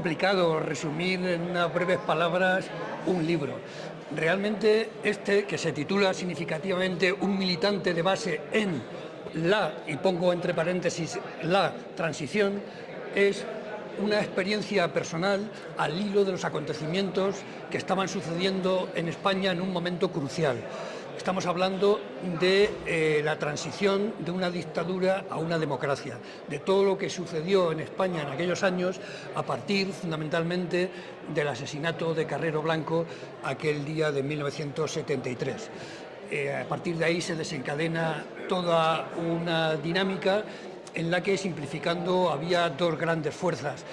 complicado resumir en unas breves palabras un libro. Realmente que se titula significativamente Un militante de base en y pongo entre paréntesis, la transición, es una experiencia personal al hilo de los acontecimientos que estaban sucediendo en España en un momento crucial. Estamos hablando de la transición de una dictadura a una democracia, de todo lo que sucedió en España en aquellos años, a partir fundamentalmente del asesinato de Carrero Blanco aquel día de 1973. A partir de ahí se desencadena toda una dinámica en la que, simplificando, había dos grandes fuerzas: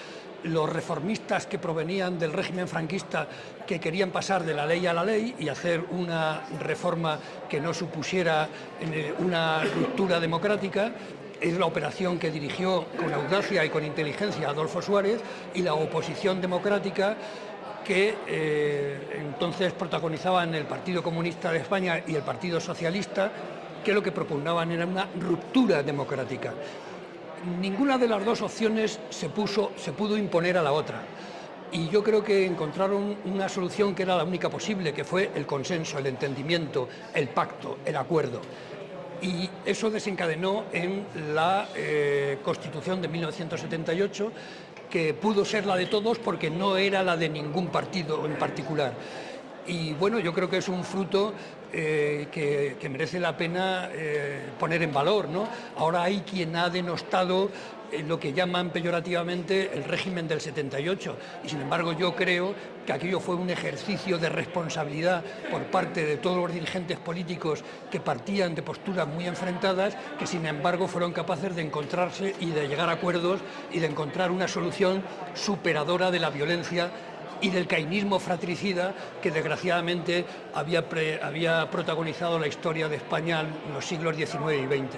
los reformistas que provenían del régimen franquista, que querían pasar de la ley a la ley y hacer una reforma que no supusiera una ruptura democrática. Es la operación que dirigió con audacia y con inteligencia Adolfo Suárez, y la oposición democrática, que entonces protagonizaban el Partido Comunista de España y el Partido Socialista, que lo que propugnaban era una ruptura democrática. Ninguna de las dos opciones se pudo imponer a la otra, y yo creo que encontraron una solución que era la única posible, que fue el consenso, el entendimiento, el pacto, el acuerdo. Y eso desencadenó en la Constitución de 1978, que pudo ser la de todos porque no era la de ningún partido en particular. Y bueno, yo creo que es un fruto que merece la pena poner en valor, ¿no? Ahora hay quien ha denostado lo que llaman peyorativamente el régimen del 78, y sin embargo yo creo que aquello fue un ejercicio de responsabilidad por parte de todos los dirigentes políticos, que partían de posturas muy enfrentadas, que sin embargo fueron capaces de encontrarse y de llegar a acuerdos y de encontrar una solución superadora de la violencia y del cainismo fratricida que desgraciadamente había protagonizado la historia de España en los siglos XIX y XX.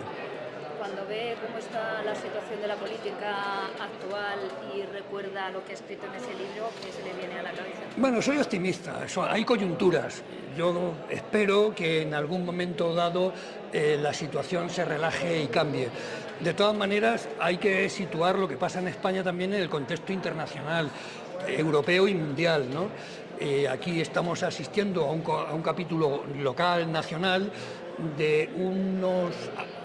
Cuando ve cómo está la situación de la política actual y recuerda lo que ha escrito en ese libro, ¿qué se le viene a la cabeza? Bueno, soy optimista, hay coyunturas. Yo espero que en algún momento dado la situación se relaje y cambie. De todas maneras, hay que situar lo que pasa en España también en el contexto internacional, europeo y mundial, ¿no? Aquí estamos asistiendo a un capítulo local, nacional, de unos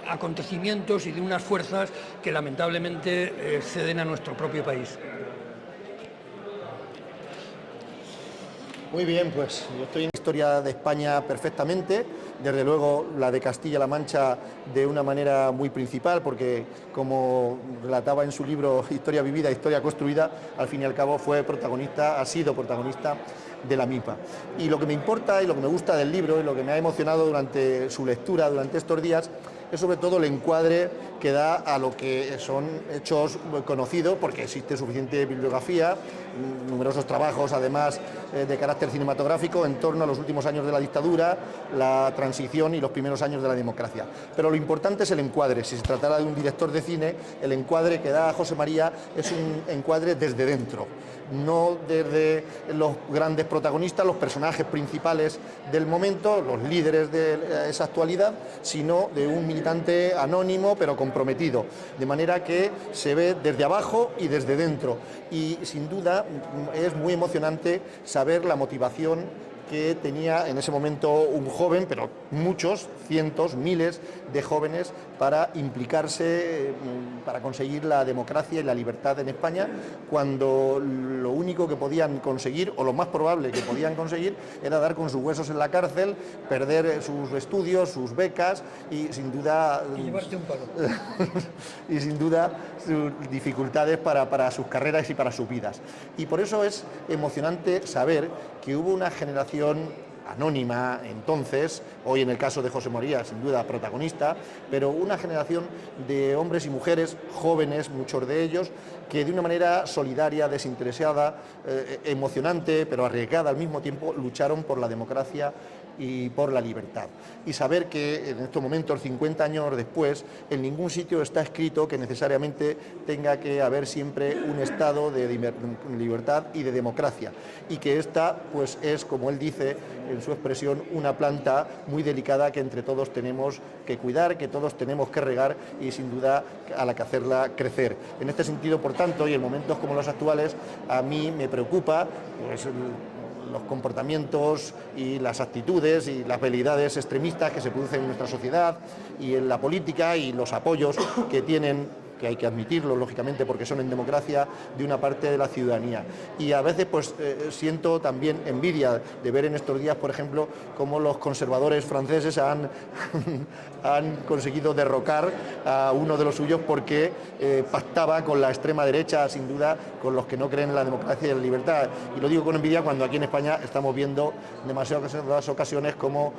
acontecimientos y de unas fuerzas que lamentablemente ceden a nuestro propio país. Muy bien, pues yo estoy en la historia de España perfectamente, desde luego la de Castilla-La Mancha de una manera muy principal, porque como relataba en su libro Historia vivida, historia construida, al fin y al cabo ha sido protagonista de la MIPA. Y lo que me importa y lo que me gusta del libro y lo que me ha emocionado durante su lectura, durante estos días, es sobre todo el encuadre que da a lo que son hechos conocidos, porque existe suficiente bibliografía, numerosos trabajos además de carácter cinematográfico en torno a los últimos años de la dictadura, la transición y los primeros años de la democracia. Pero lo importante es el encuadre. Si se tratara de un director de cine, el encuadre que da José María es un encuadre desde dentro, no desde los grandes protagonistas, los personajes principales del momento, los líderes de esa actualidad, sino de un militante anónimo pero comprometido, de manera que se ve desde abajo y desde dentro. Y sin duda es muy emocionante saber la motivación que tenía en ese momento un joven, pero muchos, cientos, miles de jóvenes, para implicarse, para conseguir la democracia y la libertad en España, cuando lo único que podían conseguir, o lo más probable que podían conseguir, era dar con sus huesos en la cárcel, perder sus estudios, sus becas y sin duda... Y llevarte un palo. y sin duda sus dificultades para sus carreras y para sus vidas. Y por eso es emocionante saber que hubo una generación anónima entonces, hoy en el caso de José María sin duda protagonista, pero una generación de hombres y mujeres jóvenes, muchos de ellos, que de una manera solidaria, desinteresada, emocionante, pero arriesgada al mismo tiempo, lucharon por la democracia y por la libertad. Y saber que en estos momentos, 50 años después, en ningún sitio está escrito que necesariamente tenga que haber siempre un estado de libertad y de democracia, y que esta pues es, como él dice en su expresión, una planta muy delicada que entre todos tenemos que cuidar, que todos tenemos que regar y sin duda a la que hacerla crecer. En este sentido, por tanto, y en momentos como los actuales, a mí me preocupa pues, los comportamientos y las actitudes y las veleidades extremistas que se producen en nuestra sociedad y en la política, y los apoyos que tienen, que hay que admitirlo lógicamente porque son en democracia, de una parte de la ciudadanía. Y a veces pues siento también envidia de ver en estos días, por ejemplo, cómo los conservadores franceses han conseguido derrocar a uno de los suyos porque pactaba con la extrema derecha, sin duda, con los que no creen en la democracia y en la libertad. Y lo digo con envidia cuando aquí en España estamos viendo demasiadas ocasiones cómo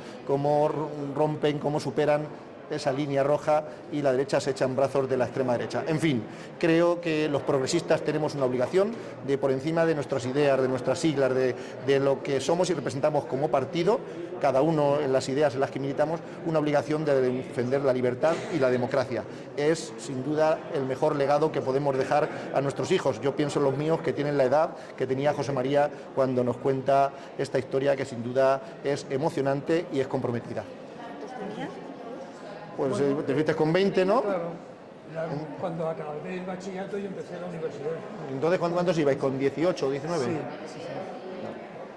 rompen, cómo superan esa línea roja y la derecha se echa en brazos de la extrema derecha. En fin, creo que los progresistas tenemos una obligación de, por encima de nuestras ideas, de nuestras siglas, de lo que somos y representamos como partido, cada uno en las ideas en las que militamos, una obligación de defender la libertad y la democracia. Es, sin duda, el mejor legado que podemos dejar a nuestros hijos. Yo pienso en los míos, que tienen la edad que tenía José María cuando nos cuenta esta historia, que sin duda es emocionante y es comprometida. Pues te fuiste con 20, ¿no? Claro, cuando acabé el bachillerato yo empecé la universidad. Entonces, ¿cuántos ibais? ¿Con 18 o 19? Sí.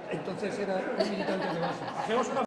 Entonces era un militante de base.